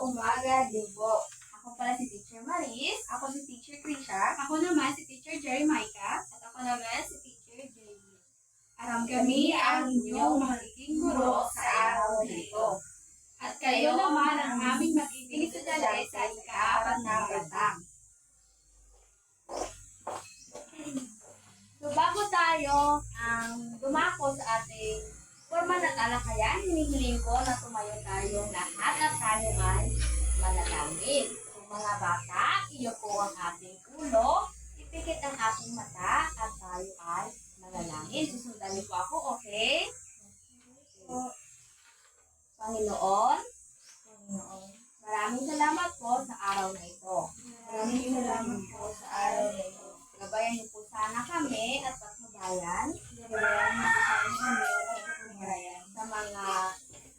umaga din po. Ako pala si Teacher Maris. Ako si Teacher Krisha. Ako naman si Teacher Jerry Maika. At ako naman si Teacher Jamie. At kami ang inyong magiging guro sa araw na ito. At kayo naman ang aming magiging estudyante sa ika-4 na batang. So bago tayo dumako sa ating formal na talakayan, hinihiling ko na tumayo tayong lahat at tayo ay manalangin. So mga bata, iyo po ang ating ulo, ipikit ang ating mata at tayo ay manalangin. Susundan niyo po ako, okay? So, Panginoon, maraming salamat po sa araw na ito. Maraming salamat po sa araw na ito. Gabayan niyo po sana kami at patnubayan Gabayan mo po sa kami at pagmarayan sa mga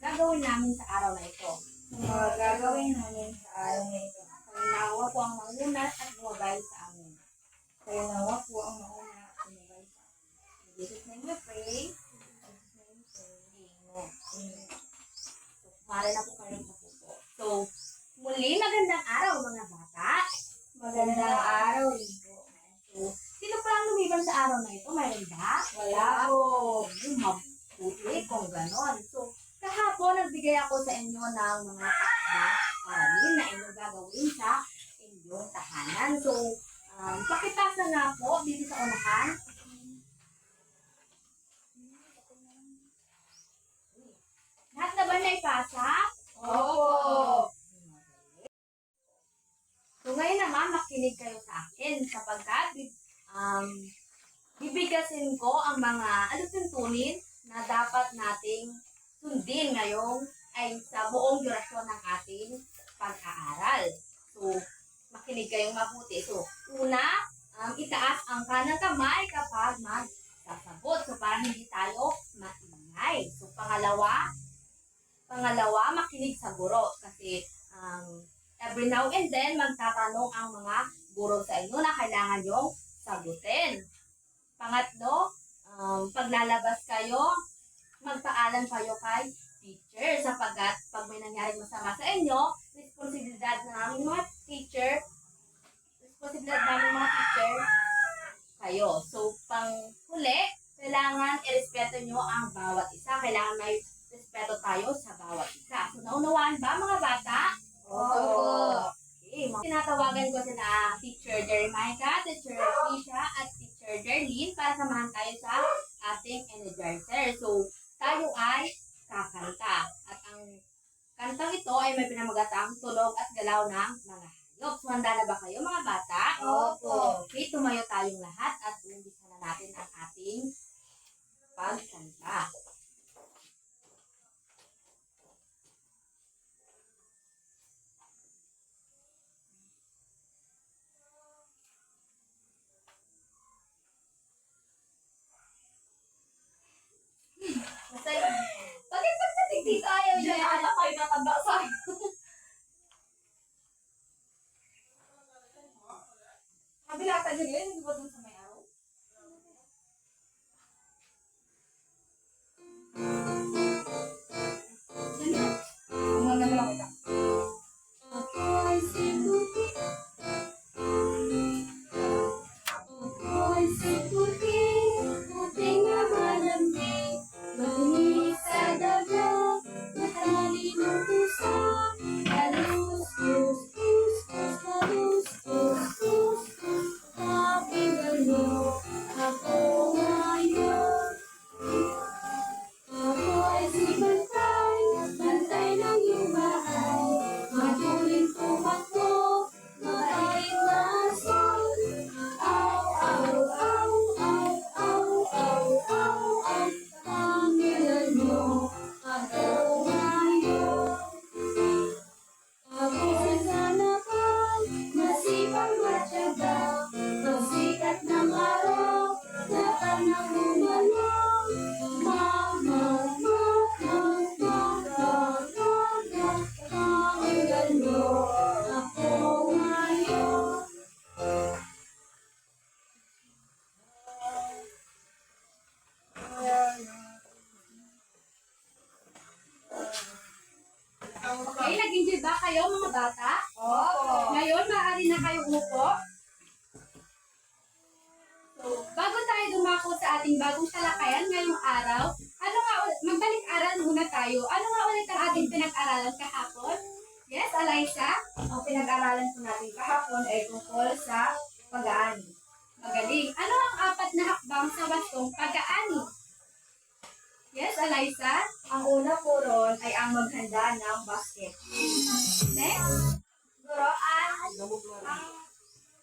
gagawin namin sa araw na ito. sa mga gagawin namin sa araw na ito. Kaya nawa po ang mangunat at gumabay sa amin. Kaya nawa po ang mauna at sumabay sa In Jesus' name we pray. Amen. So, kumari na po kayo mapupo. So, muli magandang araw mga bata. magandang araw din po. So, sino pa ang lumiban sa araw na ito? Mayroon ba? Wala po. Mabuti kung ganon. So, kahapon nagbigay ako sa inyo ng mga aralin na inyong gagawin sa inyong tahanan. So, pakipasa na po dito sa unahan. Lahat na ba na ipasa? Opo. So ngayon naman, makinig kayo sa akin sapagkat bibigasin ko ang mga tuntunin na dapat nating sundin ngayong ay sa buong durasyon ng ating pag-aaral. So, makinig kayong mabuti. So, una, itaas ang kanang kamay kapag magsasagot. So, para hindi tayo maingay. So, pangalawa, makinig sa guro. Kasi, every now and then, magtatanong ang mga guro sa inyo na kailangan yung sagutin. Pangatlo, paglalabas kayo, magpaalam kayo kay teacher sapagkat pag may nangyaring masama sa inyo, responsibilidad namin mga teacher kayo. So, panghuli, kailangan irespeto nyo ang bawat isa. Kailangan may respeto tayo sa bawat isa. So, naunawaan ba mga bata? Opo. Okay. Tinatawagan ko sila Teacher Jerry Maika, Teacher Krisha, at Teacher Jerlyn para samahan tayo sa ating energizer. So, tayo ay kakanta. At ang kantang ito ay may pinamagatang tulog at galaw ng mga hayop. So, handa na ba kayo mga bata? Opo. Okay, tumayo tayong lahat at umpisa na natin ang ating pagkanta. Bakit pag natigtig ayaw niya? Anak kayo natanda sa akin. Kabila ka din yun, di ba dun sa may araw? Mga lang kita. Ako ay si Puti. Ako ay si Puti. Puting na malambing. Matinig sa dagat. Matali nag-enjoy ba kayo mga bata? Opo. Ngayon, maaari na kayong umupo. So, bago tayo dumako sa ating bagong talakayan ngayong araw, magbalik-aral muna tayo. Ano nga ulit ang ating pinag-aralan kahapon? Yes, Eliza? Ang pinag-aralan po natin kahapon ay tungkol sa pag-aani. Magaling. Ano ang apat na hakbang sa wastong pag-aani? Yes, Eliza? Ang una po ron ay ang maghanda ng basket. Next? Siguro,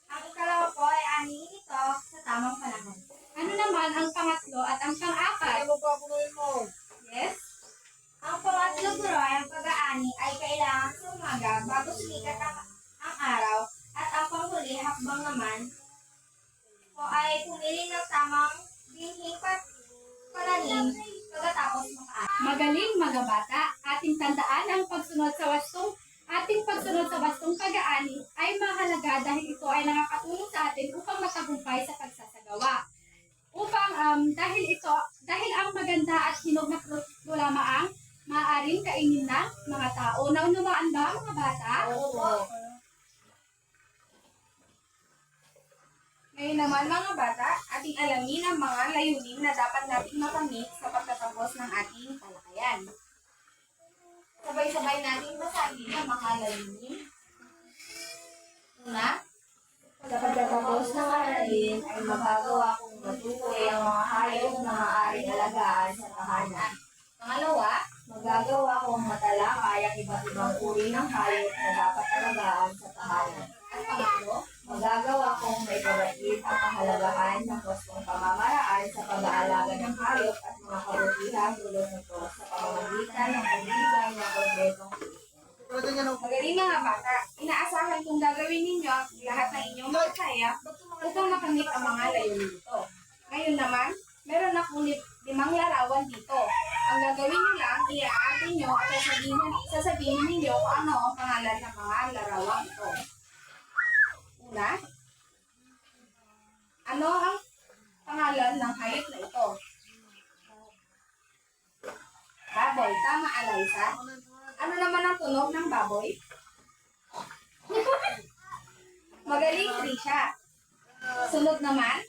ang ikalawa po ay anihin ito sa tamang panahon. Ano naman ang pangatlo at ang pang-apat? Yes? Ang pangatlo po ay ang pag-aani ay kailangan sa umaga bago sumikat ang araw at ang panghuli hakbang naman po ay pumili ng tamang binhing pananim pagkatapos makaani. Magaling mga bata, ating tandaan ang pagsunod sa wastong pag-aani ay mahalaga dahil ito ay nakakatulong sa atin upang matagumpay sa pagsasagawa. Dahil ang maganda at hinog na produkto lamang ang maaaring kainin ng mga tao. Naunawaan ba mga bata? Opo. Ngayon naman mga bata, ating alamin ang mga layunin na dapat nating makamit sa pagtatapos ng ating talakayan. Sabay-sabay natin basahin ang mga layunin. Una, sa pagtatapos ng aralin ay magagawa kong matukoy ang mga hayop na maaaring alagaan sa tahanan. Pangalawa, magagawa kong matalakay ang iba't ibang uri ng hayop na dapat alagaan sa tahanan. At pangatlo, magagawa kong maipabatid ang kahalagahan ng wastong pamamaraan sa pag-aalaga ng hayop at mga kabutihan tulad nito sa pamamagitan ng pagbibigay ng konkretong Magaling mga bata, inaasahan kong gagawin ninyo ang lahat ng inyong makakaya upang makamit ang mga layunin nito. Ngayon naman, meron akong 5 larawan dito. Ang gagawin nyo lang, i-aarte nyo at sasabihin ninyo kung ano ang pangalan ng mga larawan ito. Una, ano ang pangalan ng hayop na ito? Baboy. Tama, Eliza. Ano naman ang tunog ng baboy? Magaling, Trisha. Sunod naman.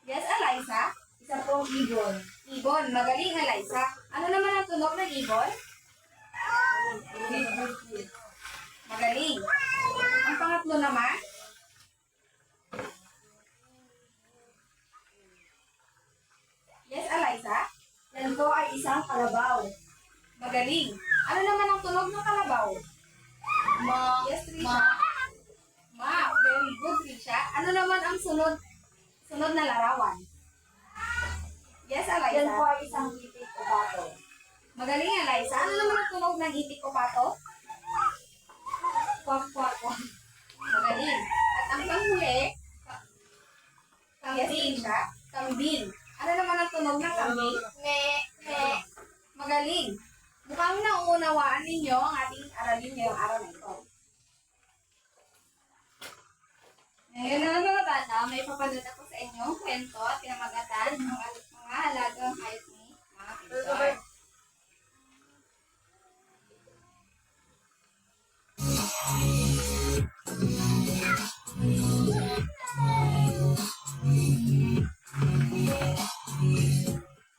Yes, Eliza. Isa pong ibon. Ibon. Magaling, Eliza. Ano naman ang tunog ng ibon? Magaling. Ang pangatlo naman. Yes, Eliza. Yan po ay isang kalabaw. Magaling. Ano naman ang tunog ng kalabaw? Yes, Trisha. Very good, Trisha. Ano naman ang sunod na larawan? Yes, Yan po Eliza. ay isang itik o bato. Magaling, Eliza. Ano naman ang tunog ng itik o pato? Kwak, kwak, kwak. Magaling. At ang panghuli, yes, Trisha. Kambing. Ano naman ang tunog ng kambing? Magaling. Mukhang nauunawaan ninyo ang ating aralin ngayong araw na ito. Ngayon naman mga bata, may papanood ako sa inyo kwento at pinamagatan ng mga alagang hayop ni mga pintor.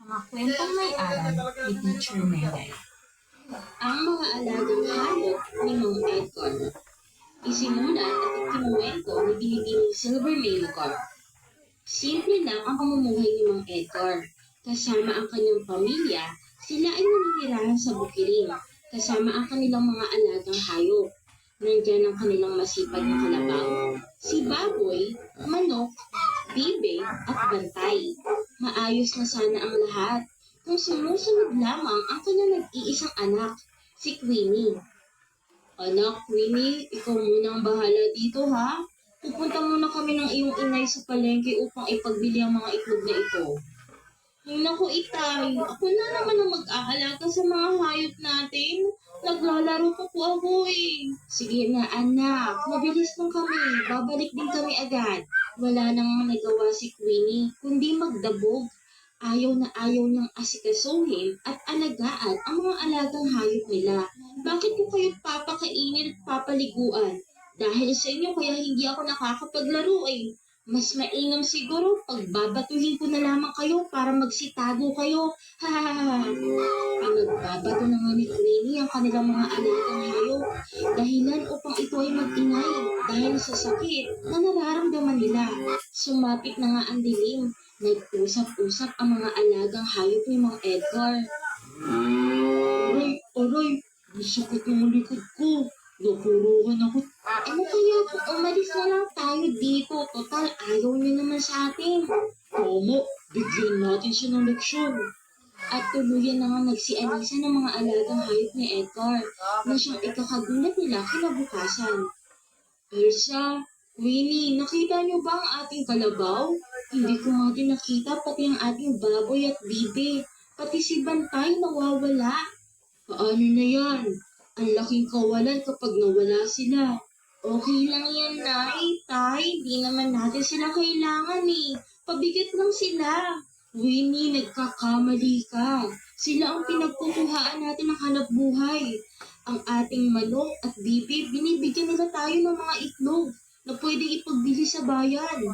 Mga kwentong may aral ni Teacher Mary. Ang mga alagang hayop ni Mang Edgar. Isinulat at ikinuwento ni Binibining Silver Mailcor. Simple lang ang pamumuhay ni Mang Edgar. Kasama ang kanyang pamilya, sila ay naninirahan sa bukiling, kasama ang kanilang mga alagang hayop. Nandiyan ang kanilang masipag na kalabaw, si baboy, manok, bibe at bantay. Maayos na sana ang lahat kung sumusunod lamang ang kanyang nag-iisang anak, si Queenie. Anak, Queenie, ikaw muna ang bahala dito ha. Pupunta muna kami ng iyong inay sa palengke upang ipagbili ang mga itlog na ito. Ay naku, itay, ako na naman ang mag-aalaga sa mga hayop natin. Naglalaro pa po ako eh. Sige na anak, mabilis lang kami. Babalik din kami agad. Wala nang nagawa si Queenie, kundi magdabog. ayaw na ayaw niyang asikasuhin at alagaan ang mga alagang hayop nila. Bakit ko kayo papakainin at papaliguan? Dahil sa inyo kaya hindi ako nakakapaglaro eh. Mas mainam siguro pagbabatuhin ko na lamang kayo para magsitago kayo. Hahaha. Nagbabato na nga ni Queenie ang kanilang mga alagang hayop. Dahilan upang ito ay mag-ingay dahil sa sakit na nararamdaman nila. Sumapit na nga ang dilim. Nag-usap-usap ang mga alagang hayop ni Mang Edgar. Aray, masakit yung likod ko. Napuruhan ako. Ano kaya kung umalis na lang tayo dito? Total, ayaw niyo naman sa atin. Tama, bigyan natin siya ng leksyon. At tuluyan na nga nagsialisa ng mga alagang hayop ni Edgar na siyang ikakagulat nila kinabukasan. Elsa, Winnie, nakita niyo ba ang ating kalabaw? Hindi ko nga din nakita pati ang ating baboy at bibi. Pati si Bantay nawawala. Paano na yan? Ang laking kawalan kapag nawala sila. Okay lang yan, Nay. Tay, di naman natin sila kailangan eh. Pabigat lang sila. Winnie, nagkakamali ka. Sila ang pinagkukuhaan natin ng hanapbuhay. Ang ating manok at bibi, binibigyan nila tayo ng mga itlog na pwedeng ipagbili sa bayan.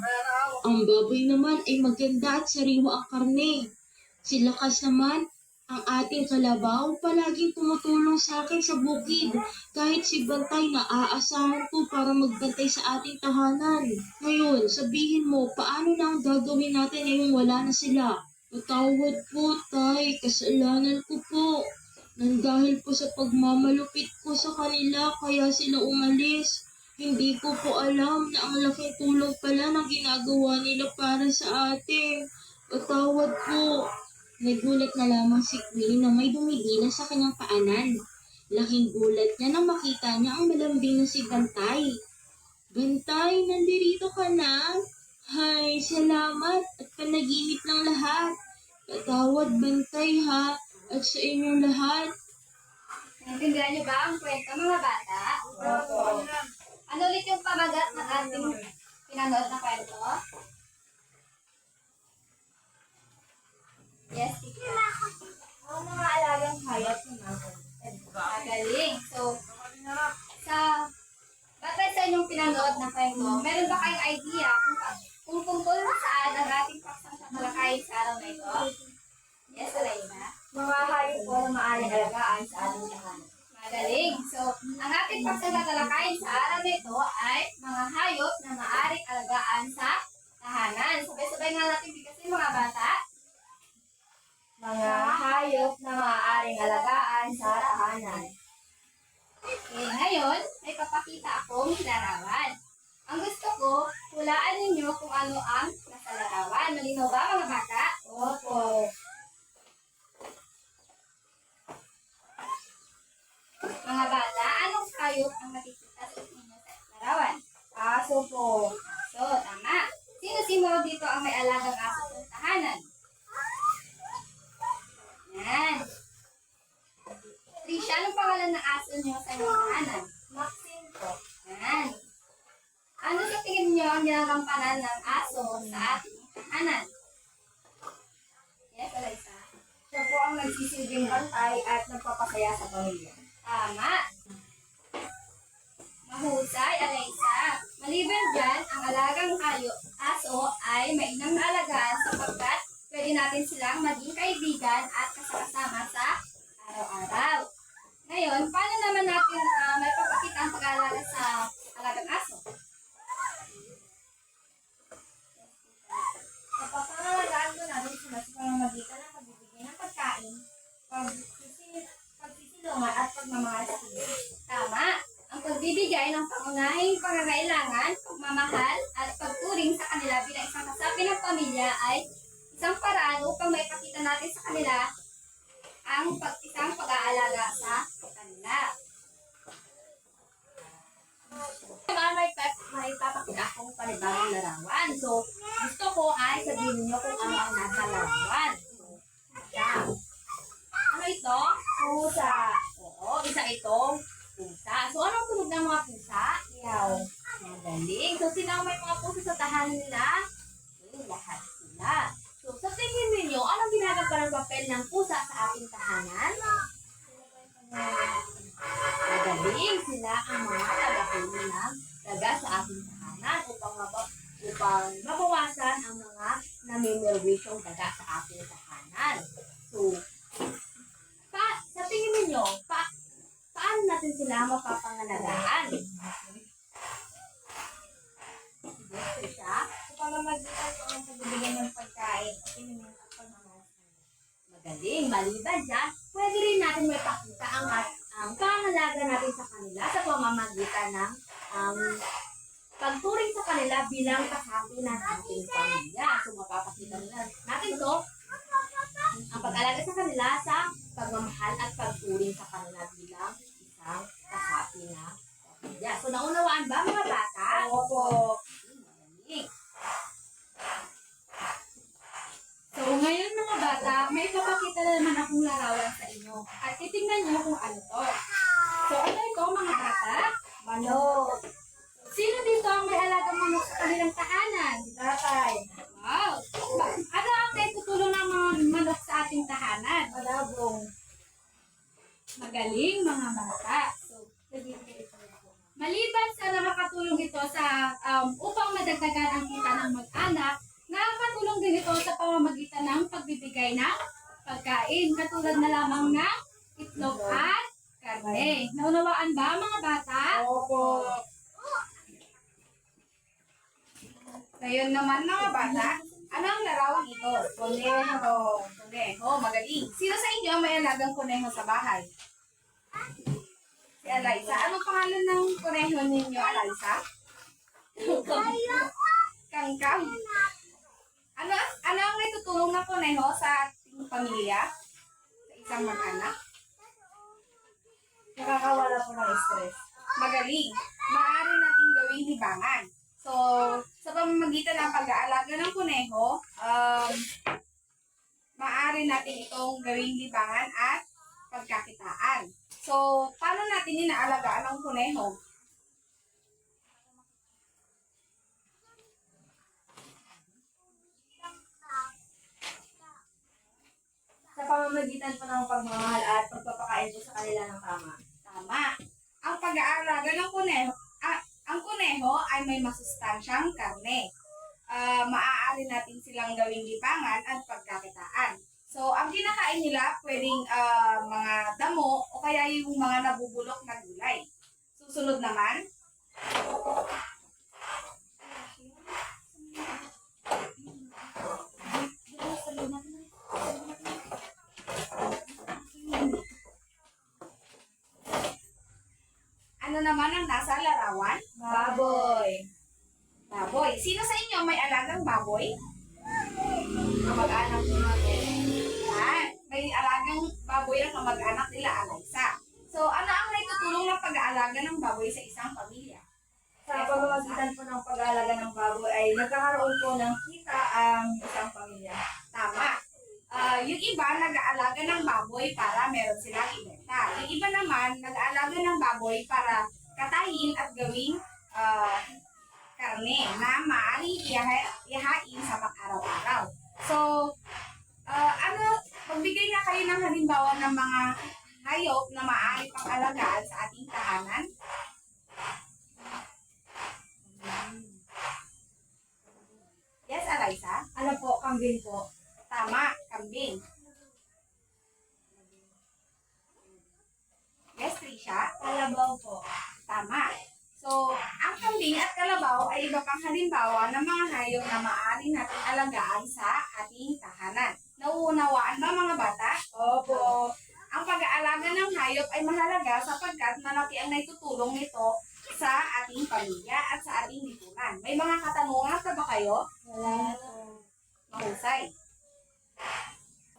Ang baboy naman ay maganda at sariwa ang karne. Si Lakas naman, ang ating kalabaw, palaging tumutulong sa akin sa bukid. Kahit si Bantay na aasahan ko para magbantay sa ating tahanan. Ngayon, sabihin mo, paano na ang gagawin natin ngayong wala na sila? Patawad po, Tay. Kasalanan ko po. Nang dahil po sa pagmamalupit ko sa kanila, kaya sila umalis. Hindi ko po alam na ang laking tulong pala na ginagawa nila para sa atin. Patawad po. Nagulat na lamang si Queen na may dumidina sa kanyang paanan. Laking gulat niya nang makita niya ang malambing na si Bantay. Bantay, nandirito ka na? Hay, salamat at panaginip ng lahat. Patawad, Bantay ha, at sa inyong lahat. Naintindihan niyo ba ang kwento, mga bata? Ano ulit yung pamagat ng ating pinanood na kwento? Yes, teacher. Ang mga alagang hayop naman. Magaling. So, batay sa inyong pinanood na kwento, meron ba kayong idea kung tungkol saan ang ating paksang tatalakayin sa araw na ito? Yes, Alayna? Mga hayop po na maaaring alagaan sa ating tahanan. Magaling. So, ang ating paksang tatalakayin sa araw na ito ay mga hayop na maaaring alagaan sa tahanan. Sabay-sabay nga natin bigkasin, mga bata. Mga hayop na maaaring alagaan sa tahanan. Okay, ngayon, may papakita akong larawan. Ang gusto ko, hulaan ninyo kung ano ang nasa larawan. Malinaw ba, mga bata? Opo. Mga bata, anong hayop ang nakikita sa inyo sa larawan? Aso po. So, tama. Sino-sino dito ang may alagang aso sa tahanan? Yan. Trisha, anong pangalan ng aso niyo sa inyong tahanan? Maxine po. Yan. Ano sa tingin niyo ang ginagampanan ng aso sa ating tahanan? Yes, Alaysa? Siya po ang nagsisilbing bantay at nagpapasaya sa pamilya. Tama. Mahusay, Alaysa. Maliban dyan, ang alagang aso ay mainam na alagaan sapagkat pwede natin silang maging kaibigan at kasama sa araw-araw. Ngayon, paano naman natin may papakita ang pag-aalaga sa alagang aso? Kapag pangalagaan ko namin sila sa pamamagitan ng pagbibigay ng pagkain, pagsisilungan at pagmamahal sa kanila. Tama. Ang pagbibigay ng pangunahing pangangailangan, pagmamahal, at pagturing sa kanila bilang isang kasapi ng pamilya ay isang paraan upang maipakita natin sa kanila ang isang pag-aalaga sa kanila. May papakita akong panibagong larawan. So, gusto ko ay sabihin niyo kung ano ang nasa larawan. Yan. Ano ito? Pusa. Oo, isa itong pusa. So, anong tunog ng mga pusa? Yaw. Magaling. So, sino ang may mga pusa sa tahanan nila? Lahat sila. So, sa tingin ninyo, ninyo, anong ginagawa ng papel ng pusa sa ating tahanan? Magaling sila ang mga tagahuli ng daga sa ating tahanan upang mabawasan ang mga namimirwisyong daga sa ating tahanan. So, sa tingin ninyo, paano natin sila mapapangalagaan? Yes, siya. Pamamagitan ko ng pagbibigay ng pagkain at inumin at pagmamalasal. Magaling. Maliban dyan, pwede rin natin may pakita ang pangalaga natin sa kanila sa pamamagitan ng pagturing sa kanila bilang kasapi ng ating pamilya. So, mapapakita nila natin to, ang pag-alaga sa kanila sa pagmamahal at pagturing sa kanila bilang isang kasapi ng pamilya. So, naunawaan ba mga bata? Opo. Magaling. So, ngayon mga bata, may papakita na naman akong larawan sa inyo. At titingnan niyo kung ano to. So, ano ito mga bata? Manok. Sino dito ang may alagang manok sa kanilang tahanan? Tatay. Wow! Ano ang naitutulong ng mga manok sa ating tahanan? Malabong. Magaling mga bata. So, maliban sa nakakatulong ito sa upang madagdagan ang kita ng mag-anak, nakakatulong din ito sa pamamagitan ng pagbibigay ng pagkain, katulad na lamang ng itlog at karne. Naunawaan ba mga bata? Opo. Ngayon naman mga bata, ano ang larawang ito? Kuneho. Kuneho, magaling. Sino sa inyo ang may alagang kuneho sa bahay? Si Eliza. Anong pangalan ng kuneho ninyo, Eliza? Kangkang. Ano ang naitutulong ng kuneho sa ating pamilya? Sa isang mag-anak? Nakakawala po ng stress. Magaling. Maaari nating gawing libangan. So, sa pamamagitan ng pag-aalaga ng kuneho, maaari natin itong gawing libangan at pagkakitaan. So, paano natin inaalagaan ang kuneho? Sa pamamagitan po ng pagmamahal at pagpapakain po sa kanila ng tama. Tama. Ang pag-aalaga ng kuneho, ang kuneho ay may masustansyang karne. Maaari natin silang gawing libangan at pagkakitaan. So, ang kinakain nila, pwedeng mga damo o kaya yung mga nabubulok na gulay. Susunod naman, ano naman ang nasa larawan? Baboy. Baboy. Sino sa inyo may alagang baboy? Kamag-anak natin. May alagang baboy ang kamag-anak nila, Eliza. So, ano ang naitutulong ng pag-aalaga ng baboy sa isang pamilya? Sa pamamagitan po ng pag-aalaga ng baboy ay nagkakaroon po ng kita ang isang pamilya. Tama. Yung iba nag-aalaga ng baboy para meron silang ibenta. Yung iba naman nag-aalaga ng baboy para katayin at gawing karne na maaaring ihain sa pang-araw-araw. So, magbigay nga kayo ng halimbawa ng mga hayop na maaari pang alagaan sa ating tahanan. Yes, Eliza? Ano po, kambing po. Tama, kambing. Yes, Trisha? Kalabaw po. Tama. So, ang kambing at kalabaw ay iba pang halimbawa ng mga hayop na maaari natin alagaan sa ating tahanan. Nauunawaan ba mga bata? Opo. Ang pag-aalaga ng hayop ay mahalaga sapagkat malaki ang naitutulong nito sa ating pamilya at sa ating lipunan. May mga katanungan pa ba kayo? Wala po. Mahusay.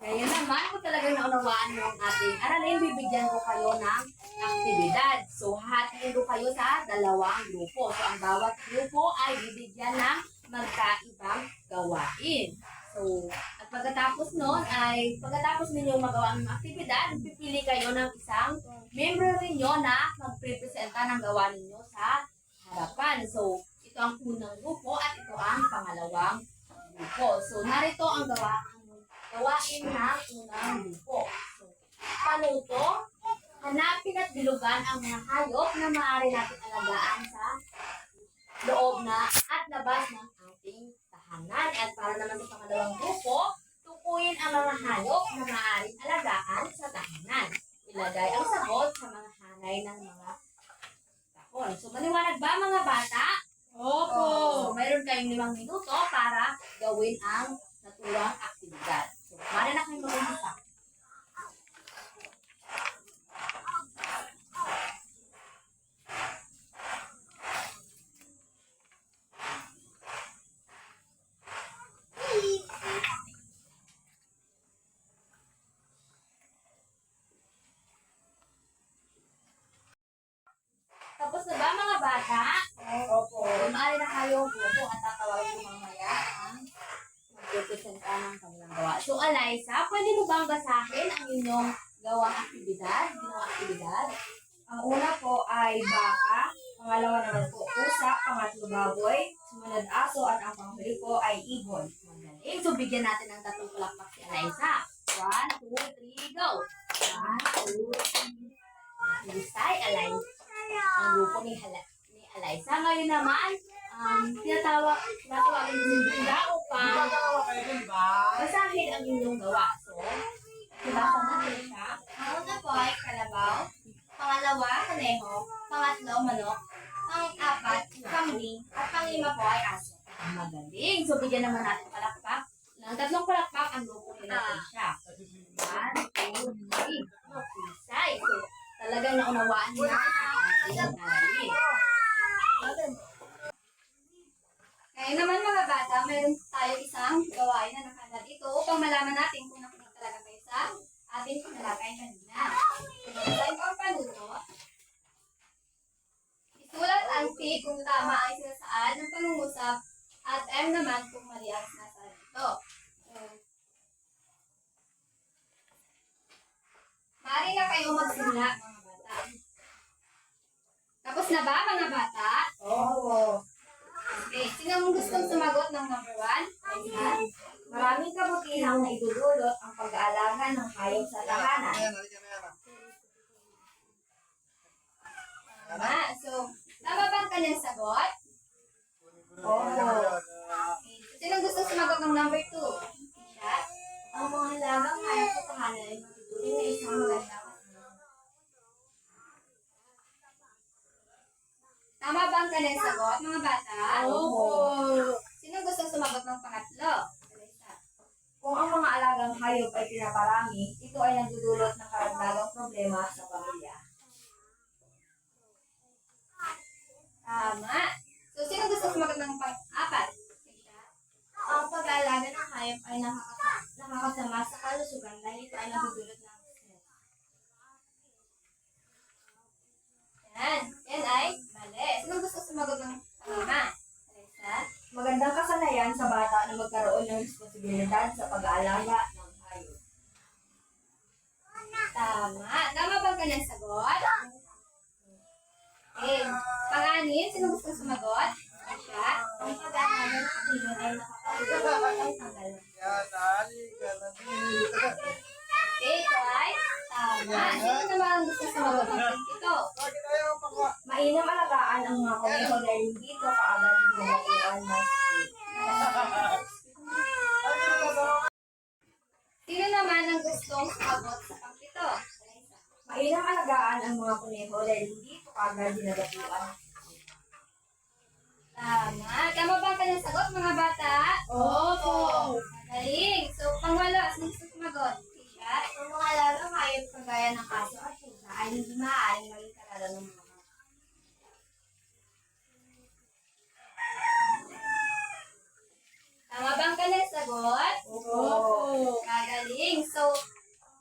Ngayon naman, kung talagang naunawaan mo ang ating aralin, bibigyan ko kayo ng aktibidad. So, hahatiin ko kayo sa dalawang grupo. So, ang bawat grupo ay bibigyan ng magkaibang gawain. So, at pagkatapos nun ay, pagkatapos ninyong magawa ang aktibidad, pipili kayo ng isang member ninyo na magprepresenta ng gawa ninyo sa harapan. So, ito ang unang grupo at ito ang pangalawang grupo. So, narito ang gawa Gawain ng unang grupo. So, panuto, hanapin at bilugan ang mga hayop na maaari natin alagaan sa loob na at labas ng ating tahanan. At para naman sa pangalawang grupo, tukuyin ang mga hayop na maaaring alagaan sa tahanan. Ilagay ang sagot sa mga hanay ng mga tahon. So, maliwanag ba mga bata? Opo. So, mayroon kayong 5 minuto para gawin ang naturang aktibidad. So, mara na kayong mag-umpisa. Tapos na ba mga bata? Opo. Maaari na kayo buko at tatawagin ko mamaya ang magpipresenta ng kanilang gawa. So, Eliza, pwede mo bang basahin ang inyong gawang aktibidad? Ginawang aktibidad? Ang una po ay baka, pangalawa naman po pusa, pangatlo baboy, sumunod aso, at ang panghuli po ay ibon. Magaling. So, bigyan natin ng 3 palakpak si Eliza. 1, 2, 3, go! 1, 2, 3. Husay, Eliza. Ang grupo ni Eliza. Ngayon naman, tinatawagin si Brenda upang basahin ang inyong gawa. So, ibasa natin siya. Ang una po ay kalabaw, pangalawa, kaneho, pangatlo, manok, pang-apat, kambing, at pang-lima po ay aso. Magaling. So, bigyan naman natin palakpak. Ng 3 palakpak ang grupo ni Natasha. 1, 2, 3. Husay. So, talagang naunawaan niya ang ating aralin. Ngayon naman mga bata, mayroon tayo isang gawain na nakanda dito upang malaman natin kung nakinig talaga kayo sa ating pinalagay kanina. Tayo po ang panuto. Isulat ang P kung tama ang sinasaad ng pangungusap at M naman kung mali ang sinasaad dito. Maaari na kayo magsimula mga bata. Tapos na ba mga bata? Opo. Okay, sino mong gustong sumagot ng number 1? Maraming kabutihang na idudulot ang pag-aalaga ng hayop sa tahanan. Tama. So, tama ba ang kanyang sagot? Opo. Okay. Sino gustong sumagot ng number 2? Siya? Ang mga halagang hayop sa tahanan ay matuturing na isang maganda. Tama ba ang kanyang sagot, mga bata? Opo. Sino gustong sumagot ng pangatlo? Teresa. Kung ang mga alagang hayop ay pinaparami, ito ay nagdudulot ng karagdagang problema sa pamilya. Tama. So, sino gustong sumagot ng pang-apat? Teresa. Ang pag-aalaga ng hayop ay nakakasama sa kalusugan dahil ito ay nagdudulot ng stress. Yan. Yan ay mali. Sino gustong sumagot ng pang-lima? Teresa. Magandang kasanayan sa bata na magkaroon ng responsibilidad sa pag-aalaga ng hayop. Tama. Tama ba ang kanyang sagot? Okay. Pang-anim, sino gustong sumagot? Siya. Ang pag-aalaga ng hayop ay nakakatulong ng tanggal. Okay, ito ay tama. Sino naman ang gustong sumagot ng ito? Mainam alagaan ang mga kuneho dahil hindi ito kaagad ginagawa ng sakit. Sino naman ang gustong sumagot sa pang-ito? Teresa. Mainam alagaan ang mga kuneho dahil hindi ito kaagad ginagawa. Tama. Tama ba ang kanyang sagot, mga bata? Opo. Magaling. So, pang-walo, sino gustong sumagot? Siya. Ang mga halagang hayop kagaya ng aso at pusa ay hindi maaaring maging kalaro ng mga bata. Tama ba ang kanyang sagot? Opo. Magaling. So,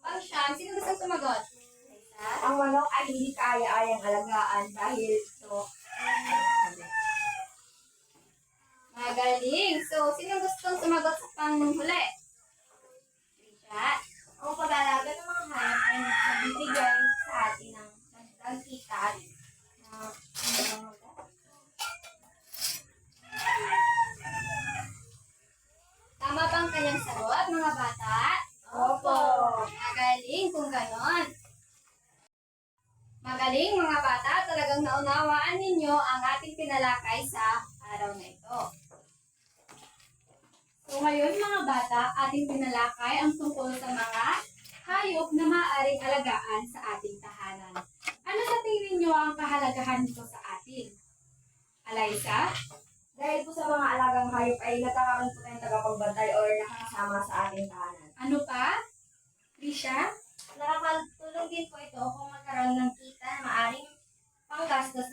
pang-siyam, sino gustong sumagot? Teresa. Ang manok ay hindi kaaya-ayang alagaan dahil ito Magaling. So, sino gustong sumagot sa panghuli? Risha. Ang pag-aalaga ng mga hayop ay nagbibigay sa atin ng dagdag kita na Tama ba ang kanyang sagot, mga bata? Magaling mga bata, talagang naunawaan ninyo ang ating tinalakay sa araw na ito. So ngayon mga bata, ating tinalakay ang tungkol sa mga hayop na maaaring alagaan sa ating tahanan. Ano sa tingin niyo ang kahalagahan nito sa atin? Alaysa? Dahil po sa mga alagang hayop ay nagkakaroon po tayong tagapagbantay or nakakasama sa ating tahanan. Ano pa? Trisha? Nakakatulong din po ito kung magkaroon ng kita na maaring panggastos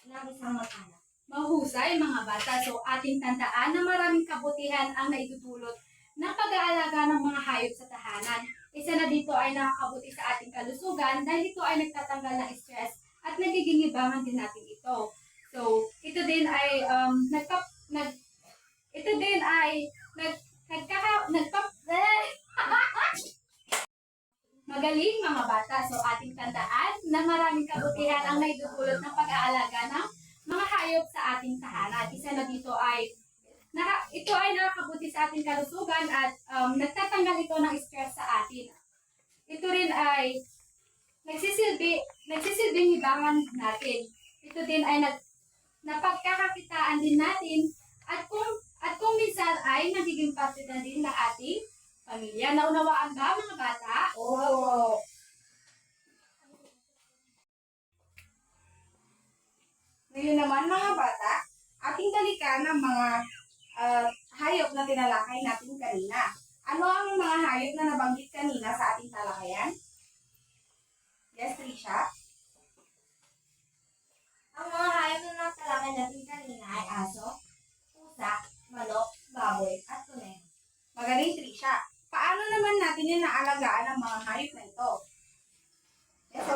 ng isang mag-anak. Mahusay mga bata. So ating tandaan na maraming kabutihan ang naitutulot ng pag-aalaga ng mga hayop sa tahanan. Isa na dito ay nakakabuti sa ating kalusugan dahil ito ay nagtatanggal ng stress at nagiging libangan din natin ito. So ito din ay magaling mga bata. So ating tandaan na maraming kabutihan ang naidudulot ng pag-aalaga ng mga hayop sa ating tahanan. Isa na dito ay ito ay nakakabuti sa ating kalusugan at nagtatanggal ito ng stress sa atin. Ito rin ay nagsisilbing libangan natin. Ito din ay napagkakakitaan din natin at kung minsan ay nagiging parte na din ng ating pamilya. Naunawaan ba mga bata? Oo. Ngayon naman mga bata, ating balikan ang mga hayop na tinalakay natin kanina. Ano ang mga hayop na nabanggit kanina sa ating talakayan? Yes, Trisha? Ang mga hayop na natalakay natin kanina ay aso, pusa, manok, baboy, at kuneho. Magaling, Trisha. Paano naman natin yung naalagaan ang mga hayop na ito? Yes,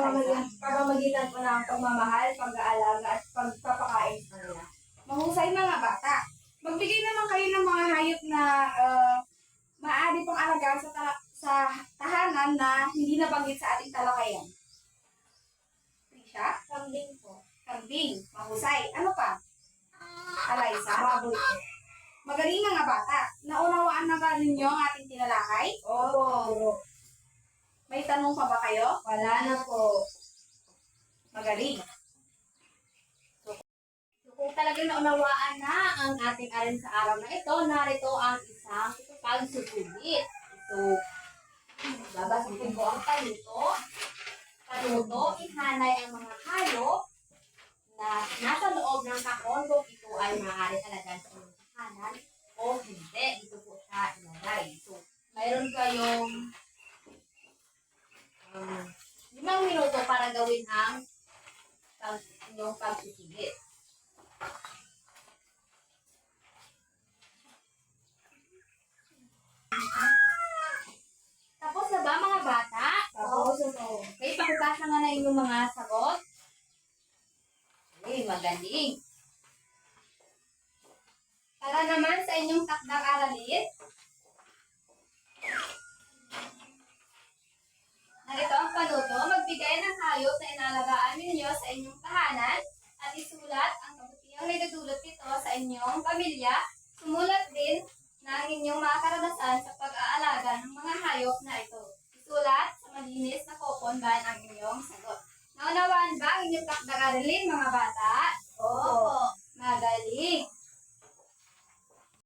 pamamagitan po ng pagmamahal, pag-aalaga, at pagpapakain sa kanila. Mahusay mga bata. Magbigay naman kayo ng mga hayop na maaari pang alagaan sa tahanan na hindi nabanggit sa ating talakayan. Trisha? Kambing po. Kambing. Mahusay. Ano pa? Alaysa? Baboy po. Magaling mga bata. Naunawaan na ba ninyo ang ating tinalakay? Oo. May tanong pa ba kayo? Wala na po. Magaling. So, kung talagang naunawaan na ang ating aral sa araw na ito, narito ang isang pagsusubit. So, babasahin ko ang panuto. Panuto, ihanay ang mga hayop na nasa loob ng kakon kung ito ay maaaring alagaan sa inyong tahanan o hindi. Ito po siya ilagay. So, mayroon kayong 5 minuto para gawin ang inyong pagsusubit. Tapos na ba mga bata? Tapos, Okay, pakibasa nga na inyong mga sagot. Okay, magaling. Para naman sa inyong takdang aralin, narito ang panuto, magbigay ng hayop na inalagaan ninyo sa inyong tahanan at isulat ang kabutihang naidudulot nito sa inyong pamilya. Sumulat din ng inyong mga karanasan sa pag-aalaga ng mga hayop na ito. Isulat sa malinis na koponban ang inyong sagot. Naunawaan ba ang inyong takdang aralin mga bata? Oo. Magaling.